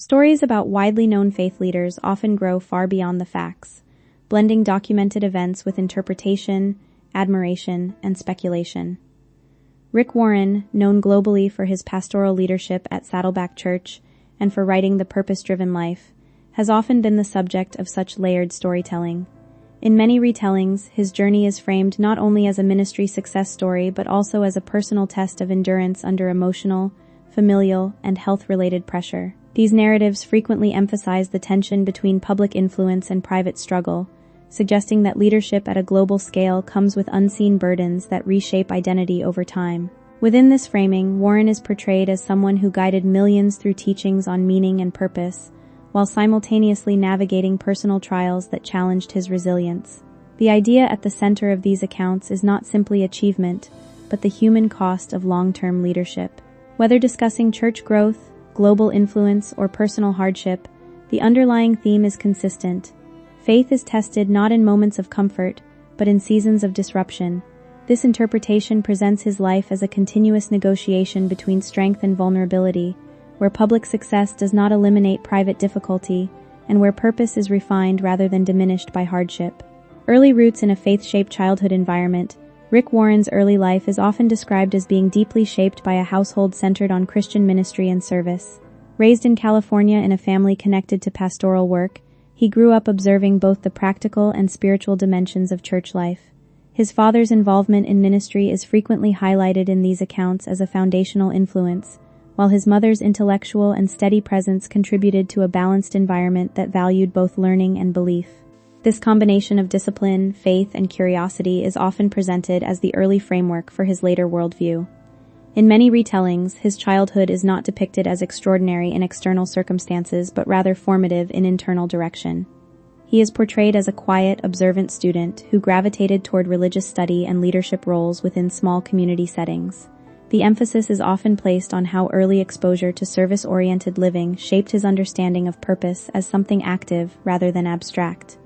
Stories about widely known faith leaders often grow far beyond the facts, blending documented events with interpretation, admiration, and speculation. Rick Warren, known globally for his pastoral leadership at Saddleback Church and for writing The Purpose-Driven Life, has often been the subject of such layered storytelling. In many retellings, his journey is framed not only as a ministry success story but also as a personal test of endurance under emotional, familial, and health-related pressure. These narratives frequently emphasize the tension between public influence and private struggle, suggesting that leadership at a global scale comes with unseen burdens that reshape identity over time. Within this framing, Warren is portrayed as someone who guided millions through teachings on meaning and purpose, while simultaneously navigating personal trials that challenged his resilience. The idea at the center of these accounts is not simply achievement, but the human cost of long-term leadership. Whether discussing church growth, global influence, or personal hardship, the underlying theme is consistent. Faith is tested not in moments of comfort, but in seasons of disruption. This interpretation presents his life as a continuous negotiation between strength and vulnerability, where public success does not eliminate private difficulty, and where purpose is refined rather than diminished by hardship. Early roots in a faith-shaped childhood environment, Rick Warren's early life is often described as being deeply shaped by a household centered on Christian ministry and service. Raised in California in a family connected to pastoral work, he grew up observing both the practical and spiritual dimensions of church life. His father's involvement in ministry is frequently highlighted in these accounts as a foundational influence, while his mother's intellectual and steady presence contributed to a balanced environment that valued both learning and belief. This combination of discipline, faith, and curiosity is often presented as the early framework for his later worldview. In many retellings, his childhood is not depicted as extraordinary in external circumstances, but rather formative in internal direction. He is portrayed as a quiet, observant student who gravitated toward religious study and leadership roles within small community settings. The emphasis is often placed on how early exposure to service-oriented living shaped his understanding of purpose as something active rather than abstract.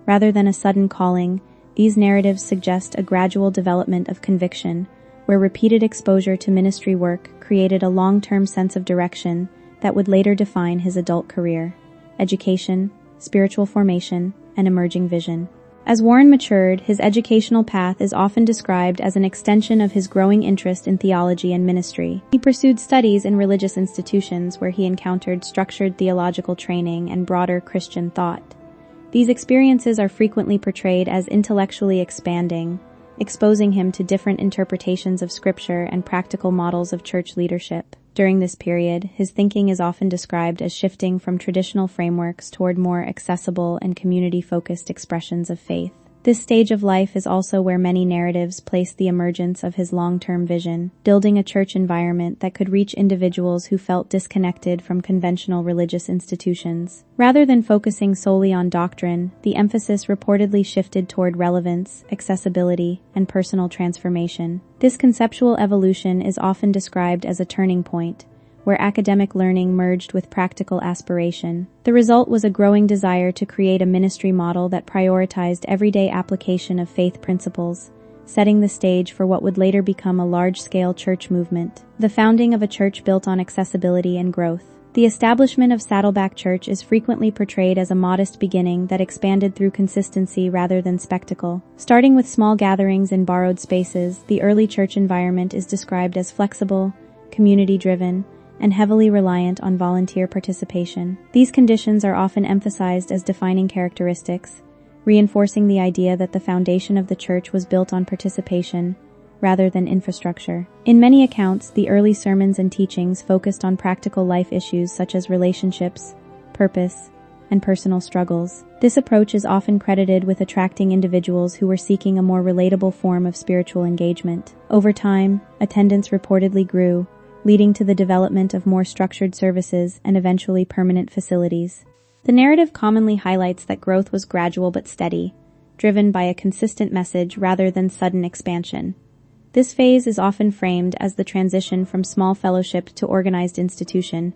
Rather than a sudden calling, these narratives suggest a gradual development of conviction, where repeated exposure to ministry work created a long-term sense of direction that would later define his adult career, education, spiritual formation, and emerging vision. As Warren matured, his educational path is often described as an extension of his growing interest in theology and ministry. He pursued studies in religious institutions where he encountered structured theological training and broader Christian thought. These experiences are frequently portrayed as intellectually expanding, exposing him to different interpretations of Scripture and practical models of church leadership. During this period, his thinking is often described as shifting from traditional frameworks toward more accessible and community-focused expressions of faith. This stage of life is also where many narratives place the emergence of his long-term vision, building a church environment that could reach individuals who felt disconnected from conventional religious institutions. Rather than focusing solely on doctrine, the emphasis reportedly shifted toward relevance, accessibility, and personal transformation. This conceptual evolution is often described as a turning point, where academic learning merged with practical aspiration. The result was a growing desire to create a ministry model that prioritized everyday application of faith principles, setting the stage for what would later become a large-scale church movement. The founding of a church built on accessibility and growth. The establishment of Saddleback Church is frequently portrayed as a modest beginning that expanded through consistency rather than spectacle. Starting with small gatherings in borrowed spaces, the early church environment is described as flexible, community-driven, and heavily reliant on volunteer participation. These conditions are often emphasized as defining characteristics, reinforcing the idea that the foundation of the church was built on participation rather than infrastructure. In many accounts, the early sermons and teachings focused on practical life issues such as relationships, purpose, and personal struggles. This approach is often credited with attracting individuals who were seeking a more relatable form of spiritual engagement. Over time, attendance reportedly grew, leading to the development of more structured services and eventually permanent facilities. The narrative commonly highlights that growth was gradual but steady, driven by a consistent message rather than sudden expansion. This phase is often framed as the transition from small fellowship to organized institution,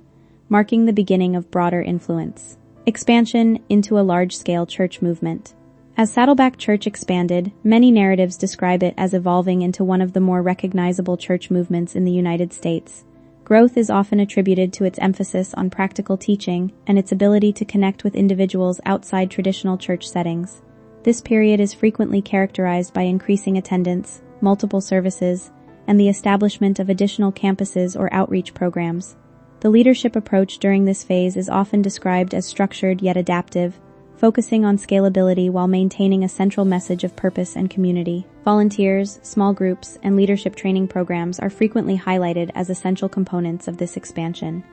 marking the beginning of broader influence. Expansion into a large-scale church movement. As Saddleback Church expanded, many narratives describe it as evolving into one of the more recognizable church movements in the United States, Growth is often attributed to its emphasis on practical teaching and its ability to connect with individuals outside traditional church settings. This period is frequently characterized by increasing attendance, multiple services, and the establishment of additional campuses or outreach programs. The leadership approach during this phase is often described as structured yet adaptive, focusing on scalability while maintaining a central message of purpose and community. Volunteers, small groups, and leadership training programs are frequently highlighted as essential components of this expansion.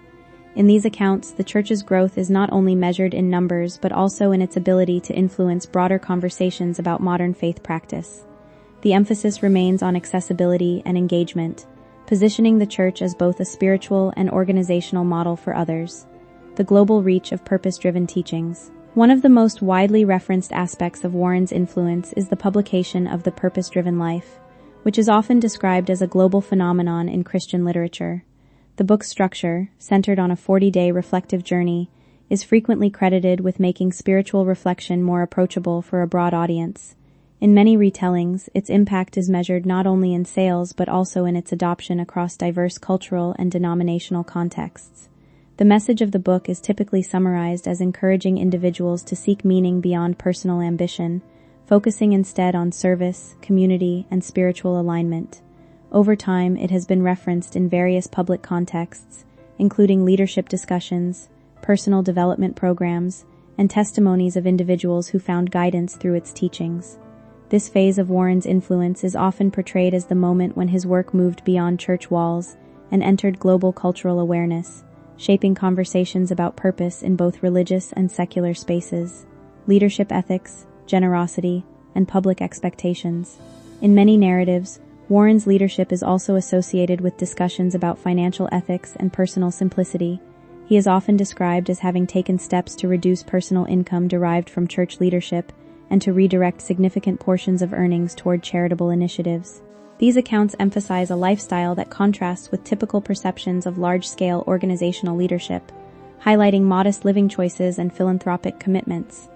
In these accounts, the church's growth is not only measured in numbers but also in its ability to influence broader conversations about modern faith practice. The emphasis remains on accessibility and engagement, positioning the church as both a spiritual and organizational model for others. The global reach of purpose-driven teachings. One of the most widely referenced aspects of Warren's influence is the publication of The Purpose-Driven Life, which is often described as a global phenomenon in Christian literature. The book's structure, centered on a 40-day reflective journey, is frequently credited with making spiritual reflection more approachable for a broad audience. In many retellings, its impact is measured not only in sales but also in its adoption across diverse cultural and denominational contexts. The message of the book is typically summarized as encouraging individuals to seek meaning beyond personal ambition, focusing instead on service, community, and spiritual alignment. Over time, it has been referenced in various public contexts, including leadership discussions, personal development programs, and testimonies of individuals who found guidance through its teachings. This phase of Warren's influence is often portrayed as the moment when his work moved beyond church walls and entered global cultural awareness, shaping conversations about purpose in both religious and secular spaces, leadership ethics, generosity, and public expectations. In many narratives, Warren's leadership is also associated with discussions about financial ethics and personal simplicity. He is often described as having taken steps to reduce personal income derived from church leadership and to redirect significant portions of earnings toward charitable initiatives. These accounts emphasize a lifestyle that contrasts with typical perceptions of large-scale organizational leadership, highlighting modest living choices and philanthropic commitments.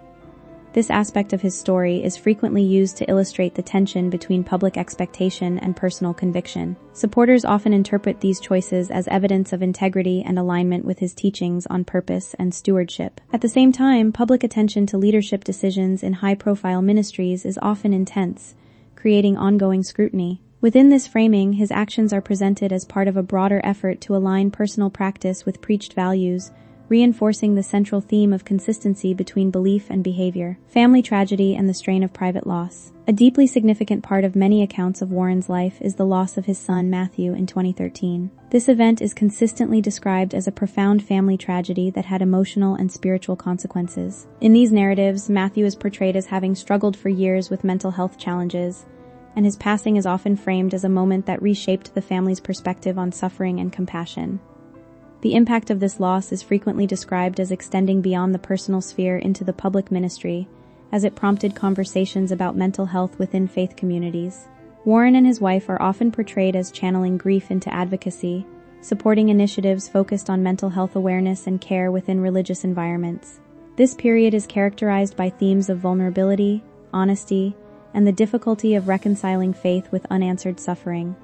This aspect of his story is frequently used to illustrate the tension between public expectation and personal conviction. Supporters often interpret these choices as evidence of integrity and alignment with his teachings on purpose and stewardship. At the same time, public attention to leadership decisions in high-profile ministries is often intense, creating ongoing scrutiny. Within this framing, his actions are presented as part of a broader effort to align personal practice with preached values, reinforcing the central theme of consistency between belief and behavior. Family tragedy and the strain of private loss. A deeply significant part of many accounts of Warren's life is the loss of his son Matthew in 2013. This event is consistently described as a profound family tragedy that had emotional and spiritual consequences. In these narratives, Matthew is portrayed as having struggled for years with mental health challenges, and his passing is often framed as a moment that reshaped the family's perspective on suffering and compassion. The impact of this loss is frequently described as extending beyond the personal sphere into the public ministry, as it prompted conversations about mental health within faith communities. Warren and his wife are often portrayed as channeling grief into advocacy, supporting initiatives focused on mental health awareness and care within religious environments. This period is characterized by themes of vulnerability, honesty, and the difficulty of reconciling faith with unanswered suffering.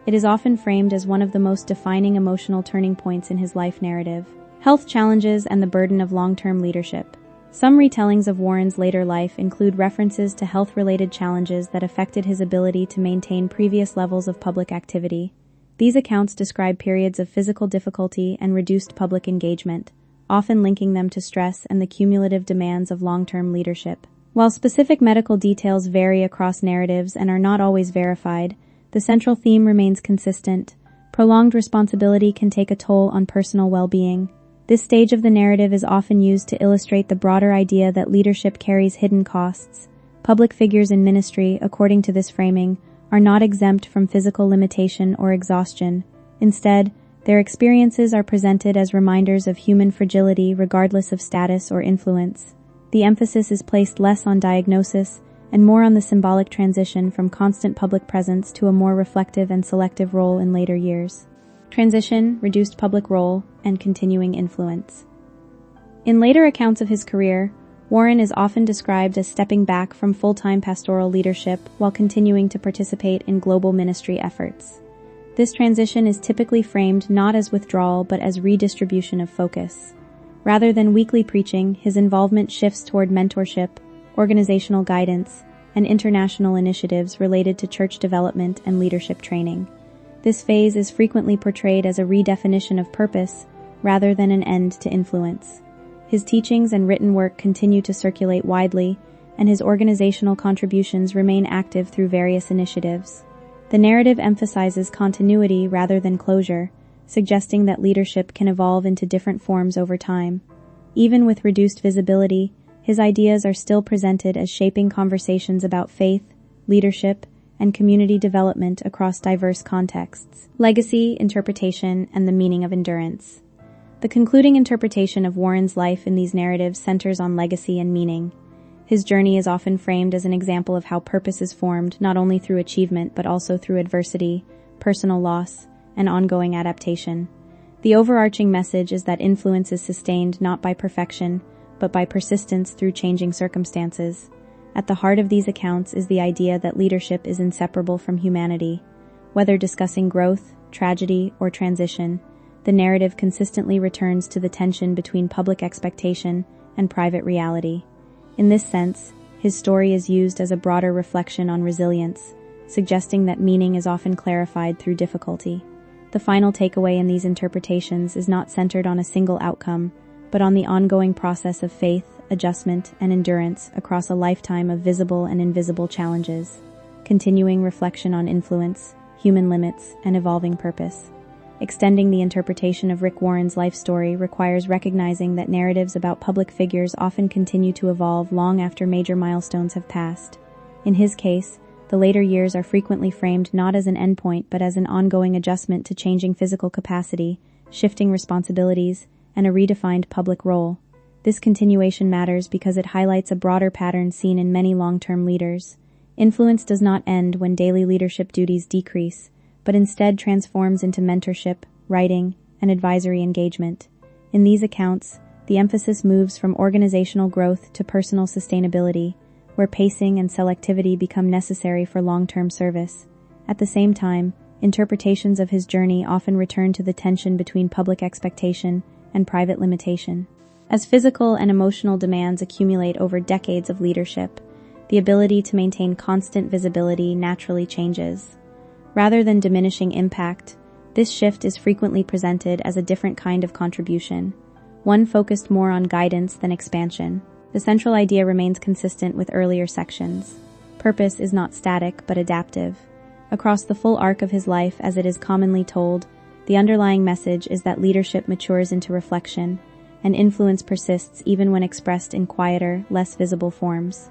It is often framed as one of the most defining emotional turning points in his life narrative. Health challenges and the burden of long-term leadership. Some retellings of Warren's later life include references to health-related challenges that affected his ability to maintain previous levels of public activity. These accounts describe periods of physical difficulty and reduced public engagement, often linking them to stress and the cumulative demands of long-term leadership. While specific medical details vary across narratives and are not always verified, the central theme remains consistent. Prolonged responsibility can take a toll on personal well-being. This stage of the narrative is often used to illustrate the broader idea that leadership carries hidden costs. Public figures in ministry, according to this framing, are not exempt from physical limitation or exhaustion. Instead, their experiences are presented as reminders of human fragility regardless of status or influence. The emphasis is placed less on diagnosis and more on the symbolic transition from constant public presence to a more reflective and selective role in later years. Transition, reduced public role, and continuing influence. In later accounts of his career, Warren is often described as stepping back from full-time pastoral leadership while continuing to participate in global ministry efforts. This transition is typically framed not as withdrawal but as redistribution of focus. Rather than weekly preaching, his involvement shifts toward mentorship, organizational guidance, and international initiatives related to church development and leadership training. This phase is frequently portrayed as a redefinition of purpose rather than an end to influence. His teachings and written work continue to circulate widely, and his organizational contributions remain active through various initiatives. The narrative emphasizes continuity rather than closure, suggesting that leadership can evolve into different forms over time. Even with reduced visibility, his ideas are still presented as shaping conversations about faith, leadership, and community development across diverse contexts. Legacy, interpretation, and the meaning of endurance. The concluding interpretation of Warren's life in these narratives centers on legacy and meaning. His journey is often framed as an example of how purpose is formed not only through achievement but also through adversity, personal loss, and ongoing adaptation. The overarching message is that influence is sustained not by perfection, but by persistence through changing circumstances. At the heart of these accounts is the idea that leadership is inseparable from humanity. Whether discussing growth, tragedy, or transition, the narrative consistently returns to the tension between public expectation and private reality. In this sense, his story is used as a broader reflection on resilience, suggesting that meaning is often clarified through difficulty. The final takeaway in these interpretations is not centered on a single outcome, but on the ongoing process of faith, adjustment, and endurance across a lifetime of visible and invisible challenges, continuing reflection on influence, human limits, and evolving purpose. Extending the interpretation of Rick Warren's life story requires recognizing that narratives about public figures often continue to evolve long after major milestones have passed. In his case, the later years are frequently framed not as an endpoint but as an ongoing adjustment to changing physical capacity, shifting responsibilities, and a redefined public role. This continuation matters because it highlights a broader pattern seen in many long-term leaders. Influence does not end when daily leadership duties decrease, but instead transforms into mentorship, writing, and advisory engagement. In these accounts, the emphasis moves from organizational growth to personal sustainability, where pacing and selectivity become necessary for long-term service. At the same time, interpretations of his journey often return to the tension between public expectation and private limitation. As physical and emotional demands accumulate over decades of leadership, the ability to maintain constant visibility naturally changes. Rather than diminishing impact, this shift is frequently presented as a different kind of contribution, one focused more on guidance than expansion. The central idea remains consistent with earlier sections. Purpose is not static but adaptive. Across the full arc of his life, as it is commonly told, the underlying message is that leadership matures into reflection, and influence persists even when expressed in quieter, less visible forms.